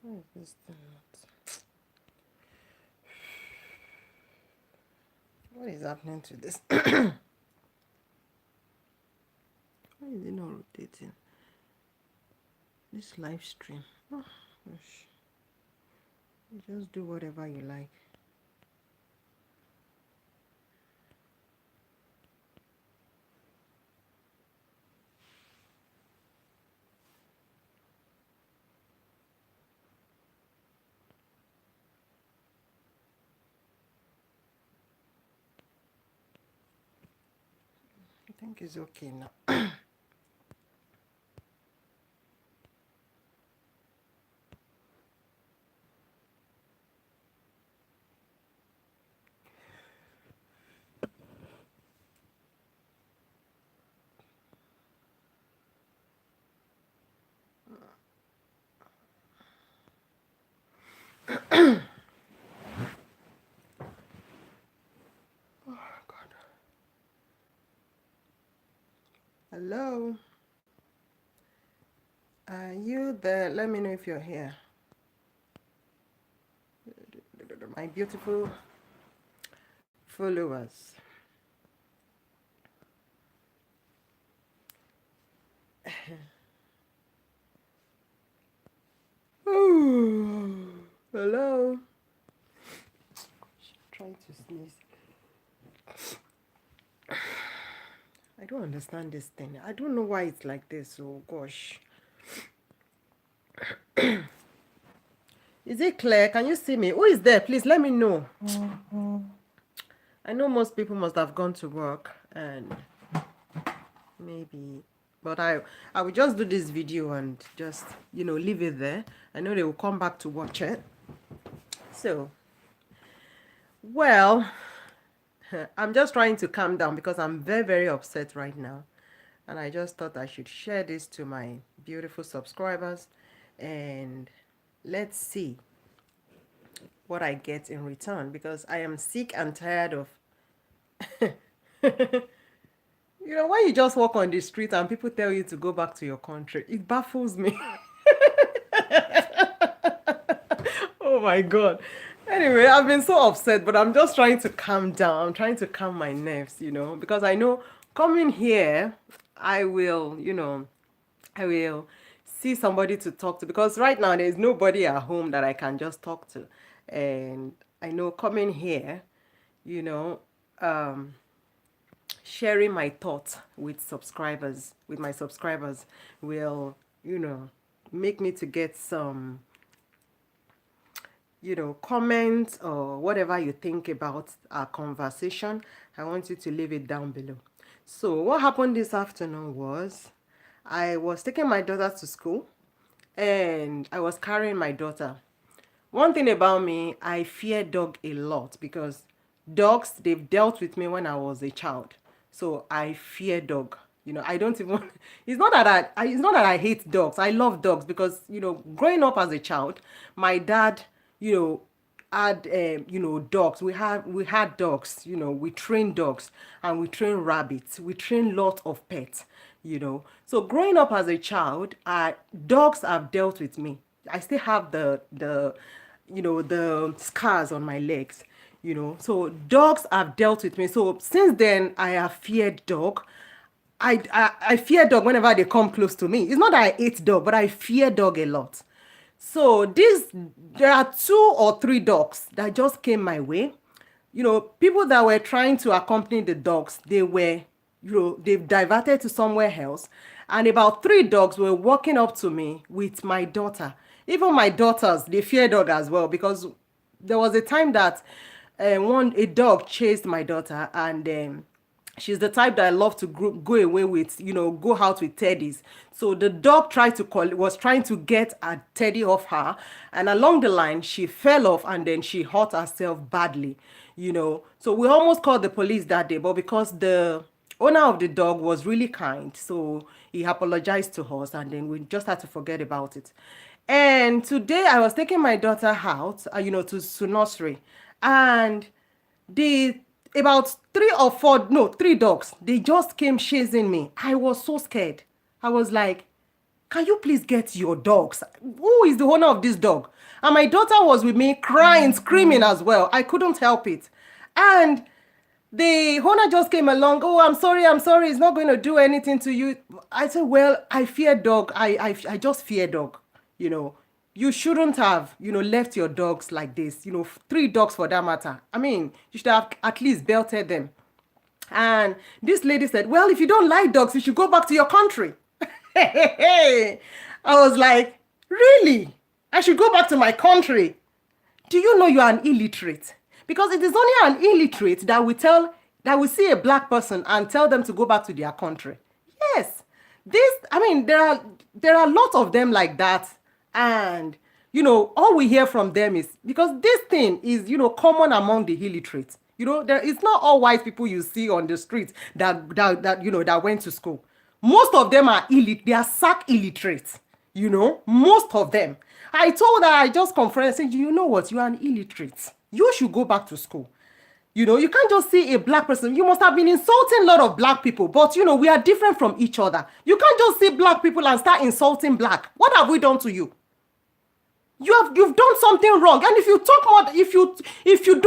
Why is this thing not? What is happening to this? Why is it not rotating? This live stream. Oh, gosh. You just do whatever you like. I think it's okay now. Oh, God. Hello? Are you there? Let me know if you're here. My beautiful followers. Hello? Trying to sneeze. I don't understand this thing. I don't know why it's like this. Oh gosh. Is it clear? Can you see me? Who is there? Please let me know. I know most people must have gone to work and maybe, but I will just do this video and just, leave it there. I know they will come back to watch it. So, well, I'm just trying to calm down because I'm very, very upset right now. And I just thought I should share this to my beautiful subscribers and let's see what I get in return because I am sick and tired of when you just walk on the street and people tell you to go back to your country, it baffles me. Oh my God. Anyway, I've been so upset, but I'm just trying to calm down. I'm trying to calm my nerves, because I know coming here, I will, I will see somebody to talk to because right now there's nobody at home that I can just talk to. And I know coming here, you know, um, sharing my thoughts with my subscribers will, make me to get some, comments or whatever you think about our conversation. I want you to leave it down below. So what happened this afternoon was I was taking my daughter to school and I was carrying my daughter. One thing about me, I fear dog a lot because dogs, they've dealt with me when I was a child. So I fear dog. I don't even, it's not that I hate dogs. I love dogs because, growing up as a child, my dad, you know, had dogs. We had dogs. We trained dogs and we trained rabbits. We trained lots of pets. So growing up as a child, dogs have dealt with me. I still have the scars on my legs. So dogs have dealt with me. So since then, I have feared dog. I fear dog whenever they come close to me. It's not that I hate dog, but I fear dog a lot. So there are 2 or 3 dogs that just came my way. People that were trying to accompany the dogs, they've diverted to somewhere else. And about 3 dogs were walking up to me with my daughter. Even my daughters, they fear dog as well because there was a time that a dog chased my daughter and she's the type that I love to go away with, go out with teddies. So the dog was trying to get a teddy off her, and along the line she fell off and then she hurt herself badly. So we almost called the police that day, but because the owner of the dog was really kind, so he apologized to us and then we just had to forget about it. And today I was taking my daughter out, to nursery, and the about 3 or 4, no, 3 dogs, they just came chasing me. I was so scared. I was like, can you please get your dogs? Who is the owner of this dog? And my daughter was with me crying, screaming as well. I couldn't help it. And the owner just came along. Oh, I'm sorry. It's not going to do anything to you. I said, well, I fear dog. I just fear dog. You shouldn't have, left your dogs like this. 3 dogs for that matter. I mean, you should have at least belted them. And this lady said, well, if you don't like dogs, you should go back to your country. I was like, really? I should go back to my country? Do you know you are an illiterate? Because it is only an illiterate that will see a black person and tell them to go back to their country. Yes. There are lots of them like that. And, all we hear from them is, because this thing is, common among the illiterates. It's not all white people you see on the streets that went to school. Most of them are illiterate. They are sack illiterates. Most of them. I told her, I just confronted, saying, you know what? You are an illiterate. You should go back to school. You can't just see a black person. You must have been insulting a lot of black people. But, we are different from each other. You can't just see black people and start insulting black. What have we done to you? You've done something wrong. And if you talk more, if you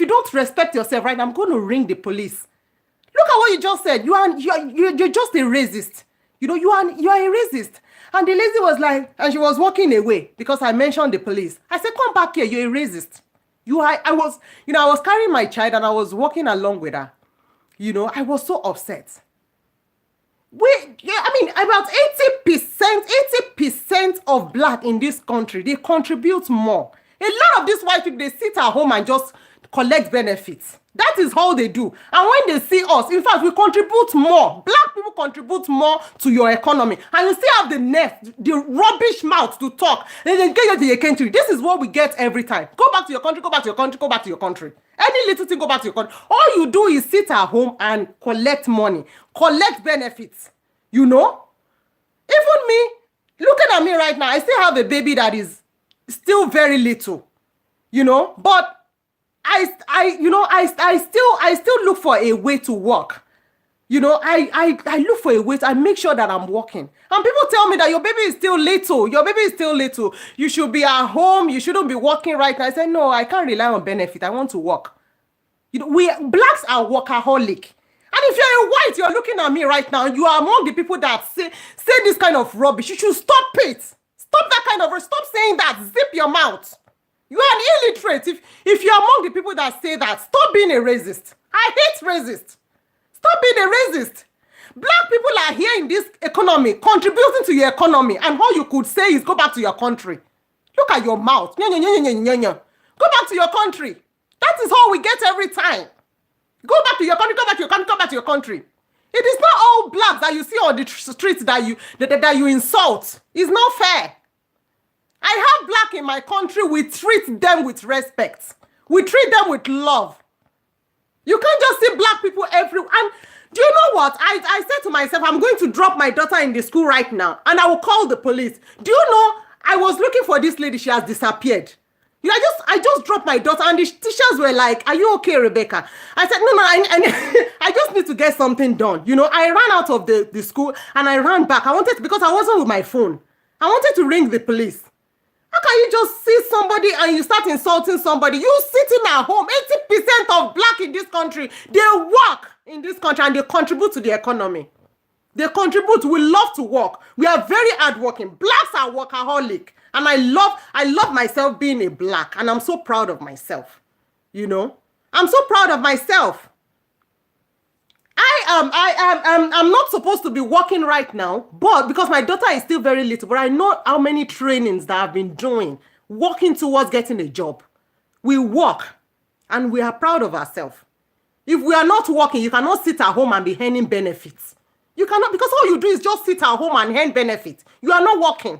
don't respect yourself, right, I'm going to ring the police. Look at what you just said. You're just a racist. You are a racist. And the lady was like, and she was walking away because I mentioned the police. I said, come back here. You're a racist. I was carrying my child and I was walking along with her. I was so upset. About 80% of black in this country, they contribute more. A lot of these white people, they sit at home and just collect benefits. That is how they do. And when they see us, in fact, we contribute more. Black people contribute more to your economy. And you still have the rubbish mouth to talk. Then they get you to your country. This is what we get every time. Go back to your country, go back to your country, go back to your country. Any little thing, go back to your country. All you do is sit at home and collect money, collect benefits. Even me, looking at me right now, I still have a baby that is still very little, but I still look for a way to work. I look for a way I make sure that I'm working. And people tell me that your baby is still little. You should be at home. You shouldn't be working right now. I said, no, I can't rely on benefit. I want to work. Blacks are workaholic. And if you're a white, you're looking at me right now, you are among the people that say this kind of rubbish. You should stop it. Stop that kind of, stop saying that. Zip your mouth. You are an illiterate. If you're among the people that say that, stop being a racist. I hate racists. Stop being a racist. Black people are here in this economy, contributing to your economy. And all you could say is go back to your country. Look at your mouth. Go back to your country. That is all we get every time. Go back to your country, go back to your country, go back to your country. It is not all blacks that you see on the streets that you insult. It's not fair. I have black in my country. We treat them with respect. We treat them with love. You can't just see black people everywhere. And do you know what? I said to myself, I'm going to drop my daughter in the school right now and I will call the police. Do you know, I was looking for this lady. She has disappeared. I just dropped my daughter and the teachers were like, are you okay, Rebecca? I said, no, I just need to get something done. I ran out of the school and I ran back. Because I wasn't with my phone. I wanted to ring the police. How can you just see somebody and you start insulting somebody? You sitting at home, 80% of black in this country, they work in this country and they contribute to the economy. They contribute. We love to work. We are very hardworking. Blacks are workaholic. And I love myself being a black. And I'm so proud of myself. I'm so proud of myself. I'm not supposed to be working right now, but because my daughter is still very little, but I know how many trainings that I've been doing, working towards getting a job. We work and we are proud of ourselves. If we are not working, you cannot sit at home and be earning benefits. You cannot, because all you do is just sit at home and earn benefits. You are not working.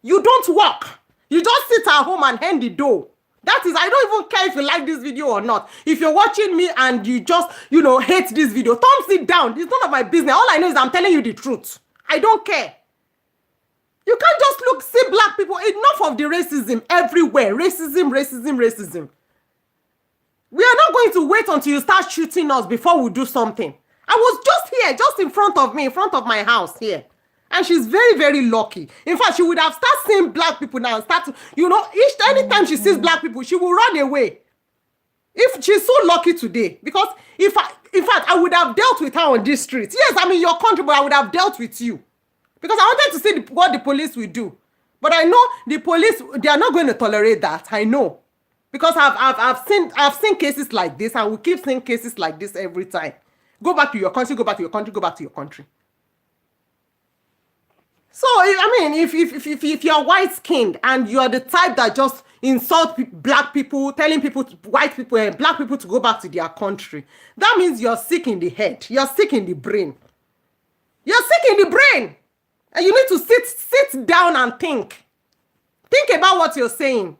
You don't work. You just sit at home and earn the dough. That is, I don't even care if you like this video or not. If you're watching me and you just, hate this video, thumbs it down. It's none of my business. All I know is I'm telling you the truth. I don't care. You can't just see black people. Enough of the racism everywhere. Racism. We are not going to wait until you start shooting us before we do something. I was just here, just in front of me, in front of my house here. And she's very, very lucky. In fact, she would have started seeing black people now and start to, anytime she sees black people, she will run away. If she's so lucky today, because in fact, I would have dealt with her on this street. Yes, I'm in your country, but I would have dealt with you. Because I wanted to see what the police will do. But I know the police, they are not going to tolerate that. I know. Because I've seen cases like this, and we keep seeing cases like this every time. Go back to your country, go back to your country, go back to your country. So, I mean, if you're white-skinned and you're the type that just insult black people, telling people, white people and black people to go back to their country, that means you're sick in the head. You're sick in the brain. You're sick in the brain. And you need to sit down and think. Think about what you're saying.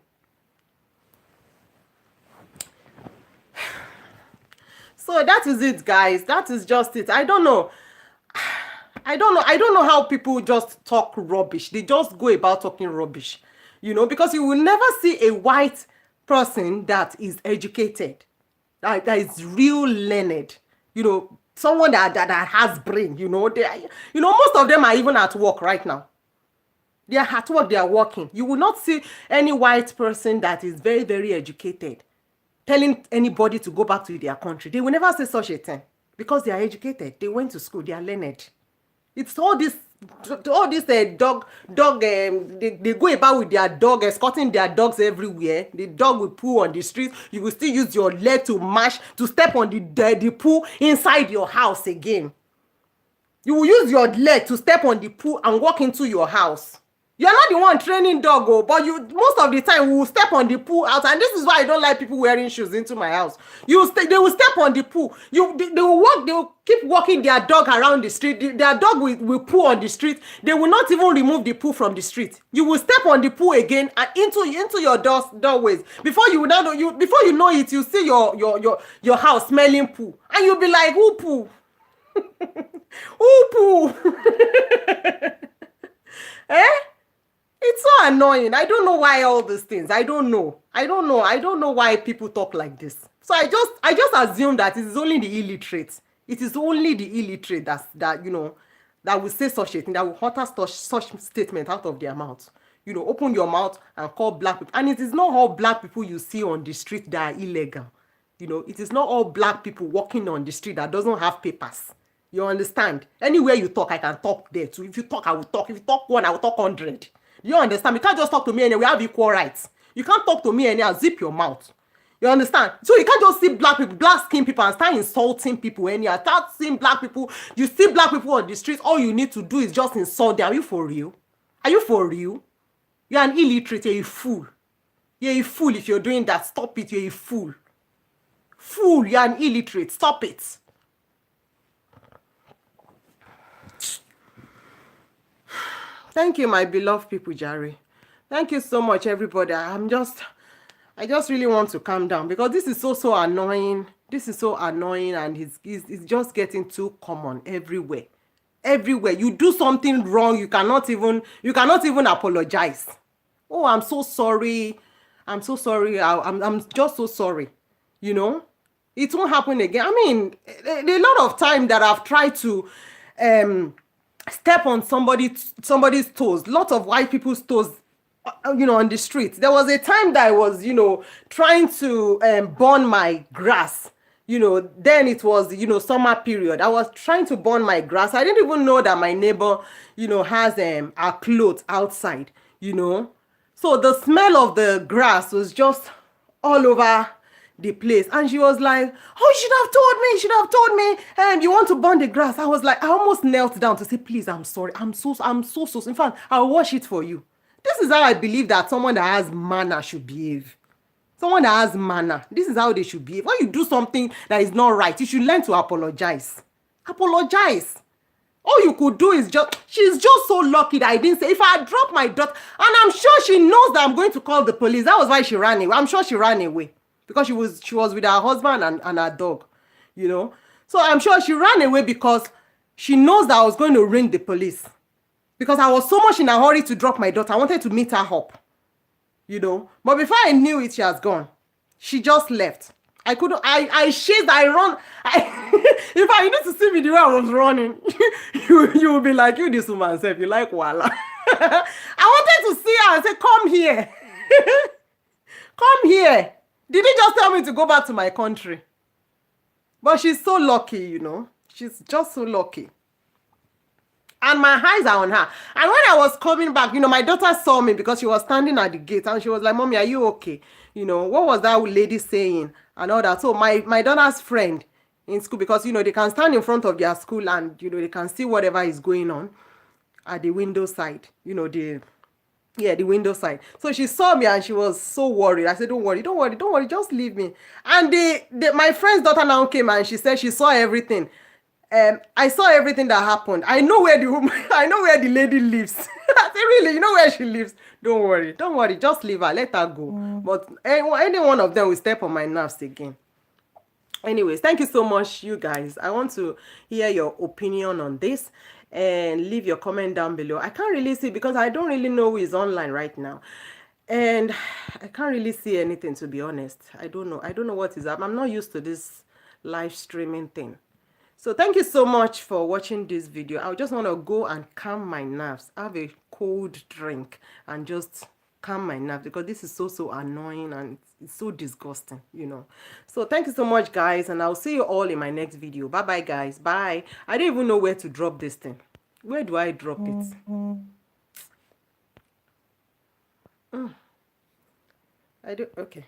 So that is it, guys. That is just it. I don't know how people just talk rubbish. They just go about talking rubbish, because you will never see a white person that is educated, that is real learned, someone that has brain, most of them are even at work right now. They are at work, they are working. You will not see any white person that is very, very educated telling anybody to go back to their country. They will never say such a thing because they are educated. They went to school, they are learned. It's all this dog, they go about with their dog, escorting their dogs everywhere. The dog will poo on the street. You will still use your leg to step on the poo inside your house again. You will use your leg to step on the poo and walk into your house. You're not the one training dog, but most of the time will step on the poo out, and this is why I don't like people wearing shoes into my house. They will step on the poo. They will walk. They will keep walking their dog around the street. Their dog will poo on the street. They will not even remove the poo from the street. You will step on the poo again and into your doorways. Before you know it, you see your house smelling poo, and you'll be like, who poo? Who poo? Eh? It's so annoying. I don't know why all these things. I don't know why people talk like this. So I just assume that it is only the illiterate. It is only the illiterate that will say such a thing, that will utter such statement out of their mouth. Open your mouth and call black people. And it is not all black people you see on the street that are illegal. It is not all black people walking on the street that doesn't have papers. You understand? Anywhere you talk, I can talk there too. If you talk, I will talk. If you talk one, I will talk 100. You understand? You can't just talk to me and we have equal rights. You can't talk to me and zip your mouth. You understand? So you can't just see black people, black skin people, and start insulting people and you start seeing black people. You see black people on the streets, all you need to do is just insult them. Are you for real? Are you for real? You're an illiterate, you're a fool. You're a fool if you're doing that. Stop it, you're a fool. Fool, you're an illiterate. Stop it. Thank you, my beloved people, Jerry. Thank you so much, everybody. I just really want to calm down because this is so annoying. This is so annoying, and it's just getting too common everywhere. Everywhere you do something wrong, you cannot even apologize. Oh, I'm so sorry. I'm so sorry. I'm just so sorry. It won't happen again. I mean, a lot of time that I've tried to step on somebody's toes, lots of white people's toes, on the street. There was a time that I was, trying to burn my grass. Then it was, summer period. I was trying to burn my grass. I didn't even know that my neighbor, has a clothes outside, So the smell of the grass was just all over the place, and she was like, oh, you should have told me you want to burn the grass. I was like, I almost knelt down to say, please, I'm sorry, I'm so in fact, I'll wash it for you. This is how I believe that someone that has manner should behave. Someone that has manner, this is how they should behave. When you do something that is not right, you should learn to apologize. All you could do is she's just so lucky that I didn't say, if I had dropped my daughter, and I'm sure she knows that I'm going to call the police. That was why she ran away. I'm sure she ran away. Because she was with her husband and her dog, So I'm sure she ran away because she knows that I was going to ring the police. Because I was so much in a hurry to drop my daughter. I wanted to meet her up, But before I knew it, she has gone. She just left. I couldn't. I chased. I run. In fact, you need to see me the way I was running. You will be like, you this woman self. You like wala. I wanted to see her and say, come here. Come here. Did he just tell me to go back to my country? But she's so lucky, you know. She's just so lucky. And my eyes are on her. And when I was coming back, you know, my daughter saw me because she was standing at the gate and she was like, Mommy, are you okay? You know, what was that lady saying? And all that. So my daughter's friend in school, because, you know, they can stand in front of their school and, you know, they can see whatever is going on at the window side. You know, the window side. So she saw me and she was so worried. I said, don't worry, just leave me. And my friend's daughter now came and she said she saw everything. I saw everything that happened. I know where the lady lives. I said, really? You know where she lives? Don't worry, just leave her, let her go. But any one of them will step on my nerves again. Anyways, thank you so much, you guys. I want to hear your opinion on this and leave your comment down below. I can't really see because I don't really know who is online right now. And I can't really see anything, to be honest. I don't know what is up. I'm not used to this live streaming thing. So thank you so much for watching this video. I just want to go and calm my nerves, have a cold drink and just calm my nerves because this is so annoying and it's so disgusting, you know. So thank you so much, guys, and I'll see you all in my next video. Bye guys. Bye. I don't even know where to drop this thing. Where do I drop it? I do. Okay.